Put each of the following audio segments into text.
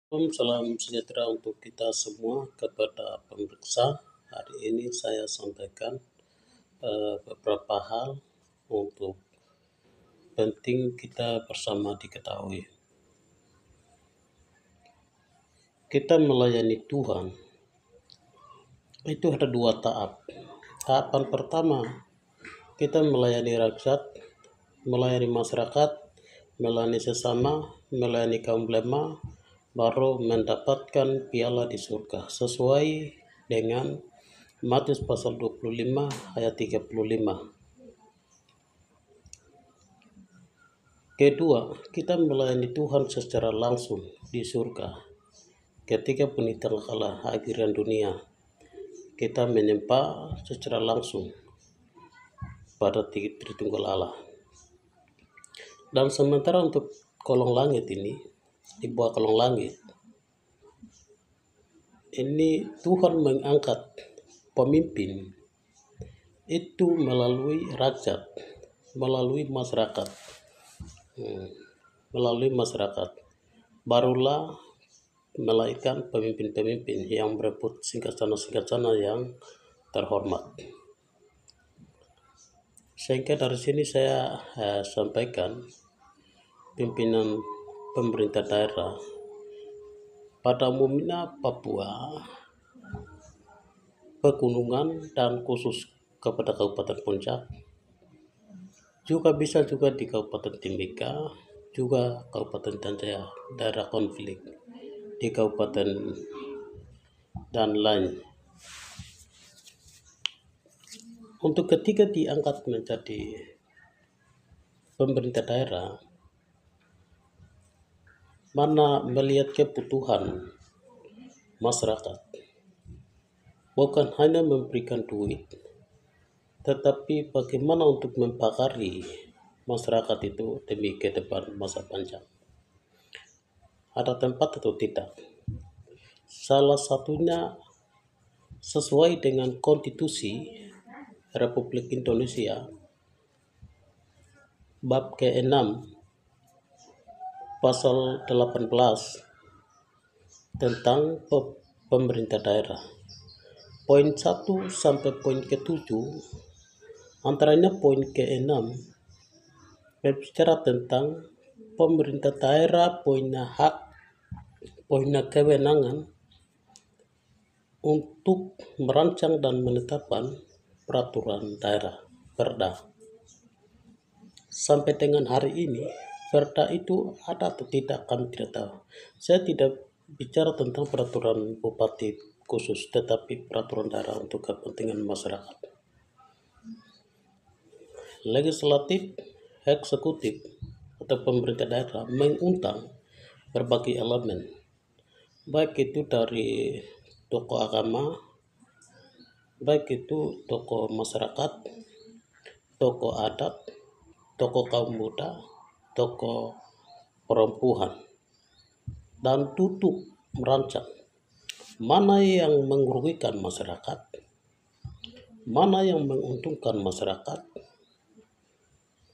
Salam sejahtera untuk kita semua. Kepada pemirsa, hari ini saya sampaikan beberapa hal untuk penting kita bersama diketahui. Kita melayani Tuhan itu ada dua tahap. Tahapan pertama, kita melayani rakyat, melayani masyarakat, melayani sesama, melayani kaum lemah, baru mendapatkan piala di surga sesuai dengan Matius pasal 25 ayat 35. Kedua, kita melayani Tuhan secara langsung di surga. Ketika penitian kala akhiran dunia, kita menyembah secara langsung pada Tritunggal Allah. Dan sementara untuk kolong langit ini, di bawah kolong langit, ini Tuhan mengangkat pemimpin itu melalui rakyat, melalui masyarakat. Barulah melahirkan pemimpin-pemimpin yang berebut singgasana yang terhormat. Sehingga dari sini saya sampaikan pimpinan pemerintah daerah pada umumnya Papua, pegunungan dan khusus kepada Kabupaten Puncak, juga bisa juga di Kabupaten Timika, juga Kabupaten Tanjaya, daerah konflik di kabupaten dan lain. Untuk ketika diangkat menjadi pemerintah daerah, mana melihat kebutuhan masyarakat, bukan hanya memberikan duit, tetapi bagaimana untuk membakari masyarakat itu demi ke depan masa panjang. Ada tempat atau tidak? Salah satunya sesuai dengan Konstitusi Republik Indonesia bab ke-6 pasal 18 tentang pemerintah daerah. Poin 1 sampai poin ke-7, antaranya poin ke-6 berbicara tentang pemerintah daerah punya hak, punya kewenangan untuk merancang dan menetapkan peraturan daerah, Perda. Sampai dengan hari ini, Perda itu ada atau tidak, kami tidak tahu. Saya tidak bicara tentang peraturan bupati khusus, tetapi peraturan daerah untuk kepentingan masyarakat. Legislatif, eksekutif, atau pemerintah daerah mengundang berbagai elemen, baik itu dari tokoh agama, baik itu tokoh masyarakat, tokoh adat, tokoh kaum muda, tokoh perempuan, dan tutup merancang mana yang merugikan masyarakat, mana yang menguntungkan masyarakat,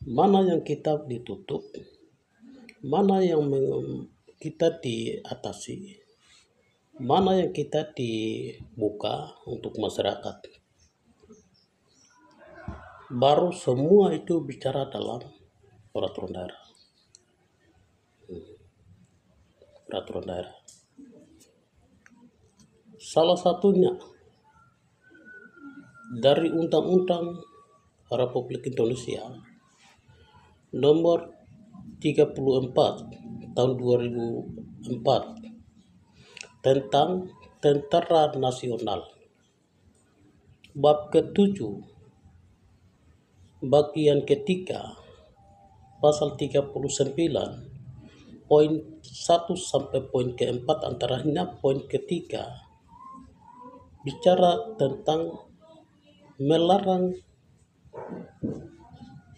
mana yang kita ditutup, mana yang kita diatasi, mana yang kita dibuka untuk masyarakat. Baru semua itu bicara dalam peraturan daerah. Peraturan daerah. Salah satunya dari Undang-Undang Republik Indonesia nomor 34 tahun 2004 tentang Tentara Nasional, bab ke-7 bagian ketiga pasal 39 poin 1 sampai poin ke-4, antaranya poin ketiga bicara tentang melarang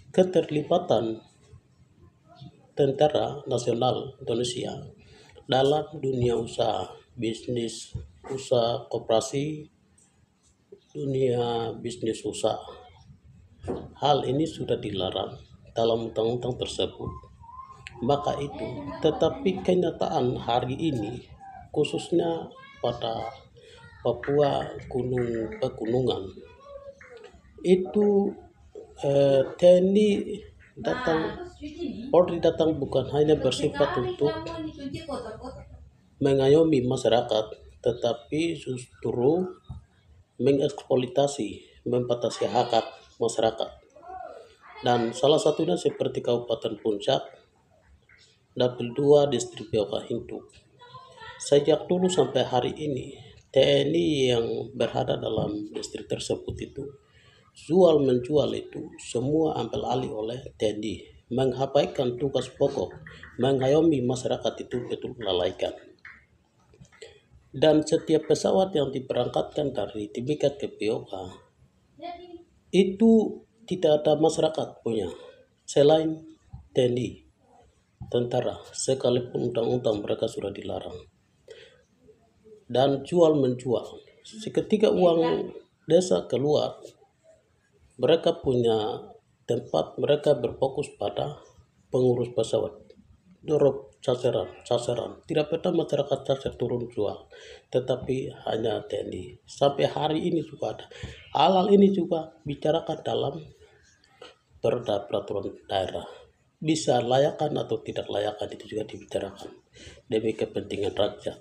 keterlibatan Tentara Nasional Indonesia dalam dunia usaha, bisnis, usaha koperasi, dunia bisnis usaha. Hal ini sudah dilarang dalam undang-undang tersebut. Maka itu, tetapi kenyataan hari ini khususnya pada Papua Gunung Pegunungan. Itu TNI datang, Polri datang bukan hanya bersifat untuk mengayomi masyarakat, tetapi justru mengeksploitasi, membatasi hak masyarakat. Dan salah satunya seperti Kabupaten Puncak, Dapil 2 Distrik Bioka Hindu. Sejak dulu sampai hari ini, TNI yang berada dalam distrik tersebut itu jual menjual itu semua ambil alih oleh TNI, mengabaikan tugas pokok, mengayomi masyarakat itu betul lalaikan. Dan setiap pesawat yang diberangkatkan dari Timika ke Bioka itu tidak ada masyarakat punya selain TNI, tentara, sekalipun undang-undang mereka sudah dilarang. Dan jual menjual, seketika uang desa keluar, mereka punya tempat, mereka berfokus pada pengurus pesawat, dorong sasaran. Tidak pernah masyarakat cacar turun jual, tetapi hanya TNI. Sampai hari ini juga ada. Hal ini juga bicarakan dalam perda peraturan daerah. Bisa layakan atau tidak layakan itu juga dibicarakan demi kepentingan rakyat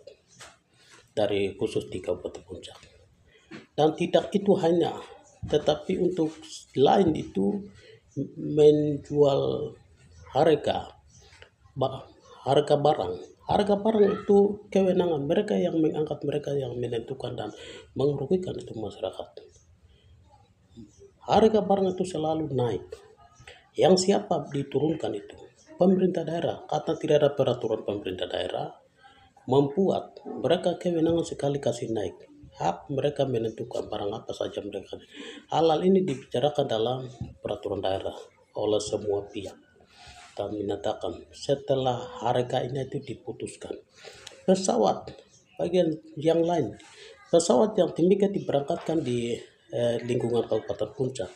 dari khusus di Kabupaten Puncak. Dan tidak itu hanya, tetapi untuk lain itu menjual harga barang. Harga barang itu kewenangan mereka yang mengangkat, mereka yang menentukan dan merugikan itu masyarakat. Harga barang itu selalu naik. Yang siapa diturunkan itu? Pemerintah daerah. Karena tidak ada peraturan pemerintah daerah, membuat mereka kewenangan sekali kasih naik. Hak mereka menentukan barang apa saja mereka. Hal ini dibicarakan dalam peraturan daerah oleh semua pihak. Dan menyatakan setelah harga ini itu diputuskan, pesawat bagian yang lain, pesawat yang Timika diberangkatkan di lingkungan Kabupaten Puncak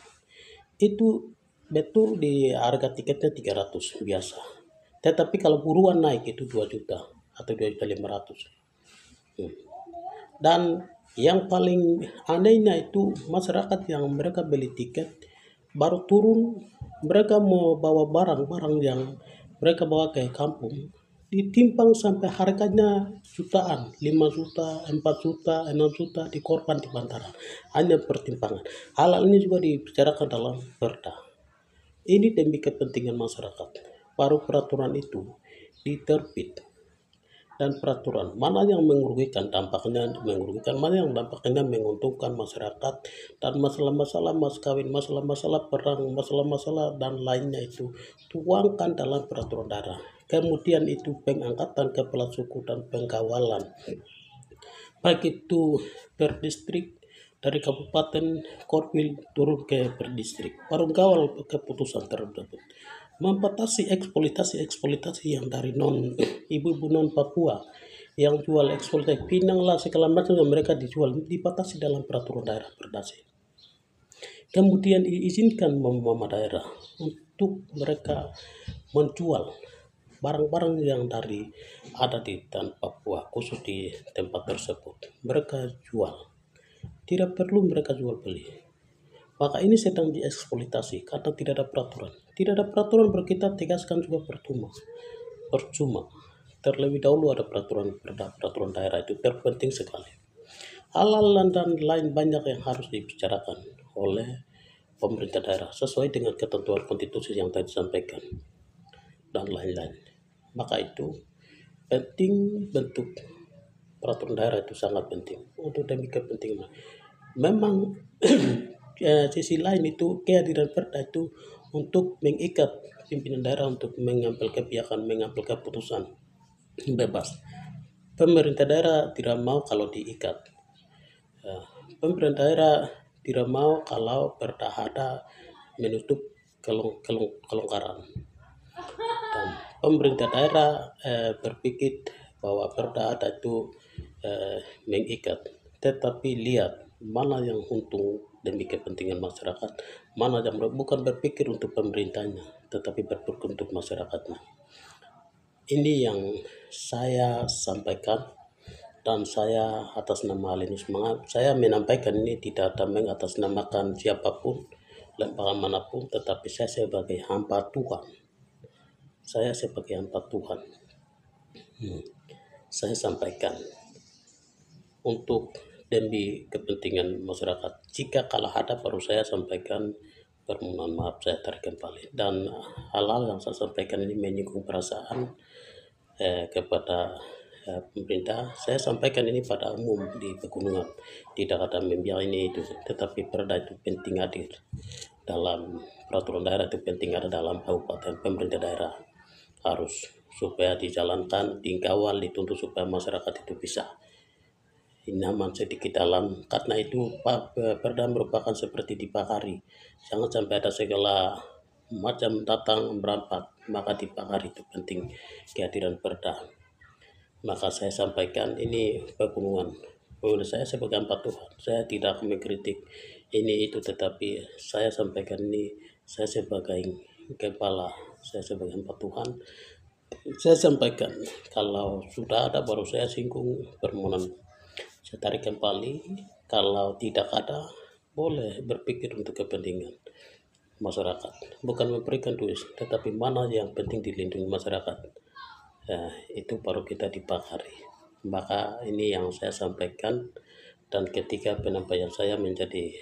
itu betul di harga tiketnya 300 biasa, tetapi kalau buruan naik itu 2 juta atau 2.500.000. Dan yang paling anehnya itu masyarakat yang mereka beli tiket baru turun, mereka mau bawa barang-barang yang mereka bawa ke kampung, ditimbang sampai harganya jutaan, 5 juta, 4 juta, 6 juta dikorban di bantaran. Hanya pertimbangan. Hal ini juga dibicarakan dalam perda. Ini demi kepentingan masyarakat. Baru peraturan itu diterbit. Dan peraturan mana yang merugikan, dampaknya merugikan, mana yang dampaknya menguntungkan masyarakat, dan masalah-masalah mas kawin, masalah-masalah perang, masalah-masalah dan lainnya itu tuangkan dalam peraturan daerah. Kemudian itu pengangkatan kepala suku dan pengkawalan, baik itu per distrik, dari kabupaten Korwil turun ke per distrik, baru kawal keputusan tersebut. Membatasi eksploitasi yang dari ibu-ibu non Papua yang jual eksploitasi pinang lah segala macam yang mereka dijual, dibatasi dalam peraturan daerah berdasar. Kemudian diizinkan mama daerah untuk mereka menjual barang-barang yang dari ada di tanah Papua, khusus di tempat tersebut mereka jual, tidak perlu mereka jual beli. Maka ini sedang dieksploitasi karena tidak ada peraturan. Tidak ada peraturan kita tegaskan juga percuma. Terlebih dahulu ada peraturan daerah, itu terpenting sekali. Hal-hal dan lain banyak yang harus dibicarakan oleh pemerintah daerah sesuai dengan ketentuan konstitusi yang tadi disampaikan dan lain-lain. Maka itu penting, bentuk peraturan daerah itu sangat penting untuk demi kepentingan. Memang sisi lain itu kehadiran perda itu untuk mengikat pimpinan daerah untuk mengambil kebijakan, mengambil keputusan bebas. Pemerintah daerah tidak mau kalau diikat. Pemerintah daerah tidak mau kalau perda ada menutup kelonggaran. Dan pemerintah daerah berpikir bahwa perda ada itu mengikat. Tetapi lihat mana yang untung demi kepentingan masyarakat, mana yang bukan berpikir untuk pemerintahnya, tetapi berpikir untuk masyarakatnya. Ini yang saya sampaikan Dan saya atas nama Alinus Manga, saya menyampaikan ini tidak ada mengatasnamakan siapapun, lembaga manapun, tetapi saya sebagai hamba Tuhan. Saya sebagai hamba Tuhan, saya sampaikan untuk demi kepentingan masyarakat. Jika kalah ada baru saya sampaikan permohonan maaf, saya tarik kembali. Dan hal-hal yang saya sampaikan ini menyinggung perasaan kepada pemerintah. Saya sampaikan ini pada umum di pegunungan, tidak ada membiak ini itu, tetapi perda itu penting hadir dalam peraturan daerah, itu penting ada dalam kabupaten, pemerintah daerah harus supaya dijalankan, dikawal, dituntut supaya masyarakat itu bisa nyaman sedikit dalam, karena itu perda merupakan seperti dipakari, jangan sampai ada segala macam datang berampak, maka dipakari itu penting kehadiran perda. Maka saya sampaikan ini pegunungan, menurut saya sebagai hamba Tuhan, saya tidak mengkritik ini itu, tetapi saya sampaikan ini, saya sebagai kepala, saya sebagai hamba Tuhan, saya sampaikan kalau sudah ada baru saya singgung permohonan, saya tarik kembali. Kalau tidak ada, boleh berpikir untuk kepentingan masyarakat, bukan memberikan duit, tetapi mana yang penting dilindungi masyarakat. Itu baru kita dipakari. Maka ini yang saya sampaikan, dan ketika penyampaian saya menjadi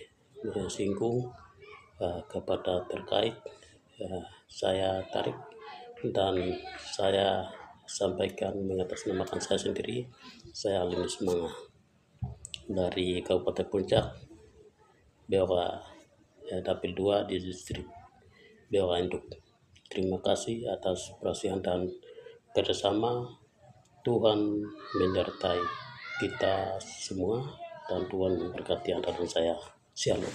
singgung kepada terkait, saya tarik dan saya sampaikan mengatasnamakan saya sendiri. Saya Alinus Manga dari Kabupaten Puncak, BOA Dapil 2 di distrik BOA Induk. Terima kasih atas perhatian dan kerjasama. Tuhan menyertai kita semua dan Tuhan memberkati Anda dan saya. Shalom.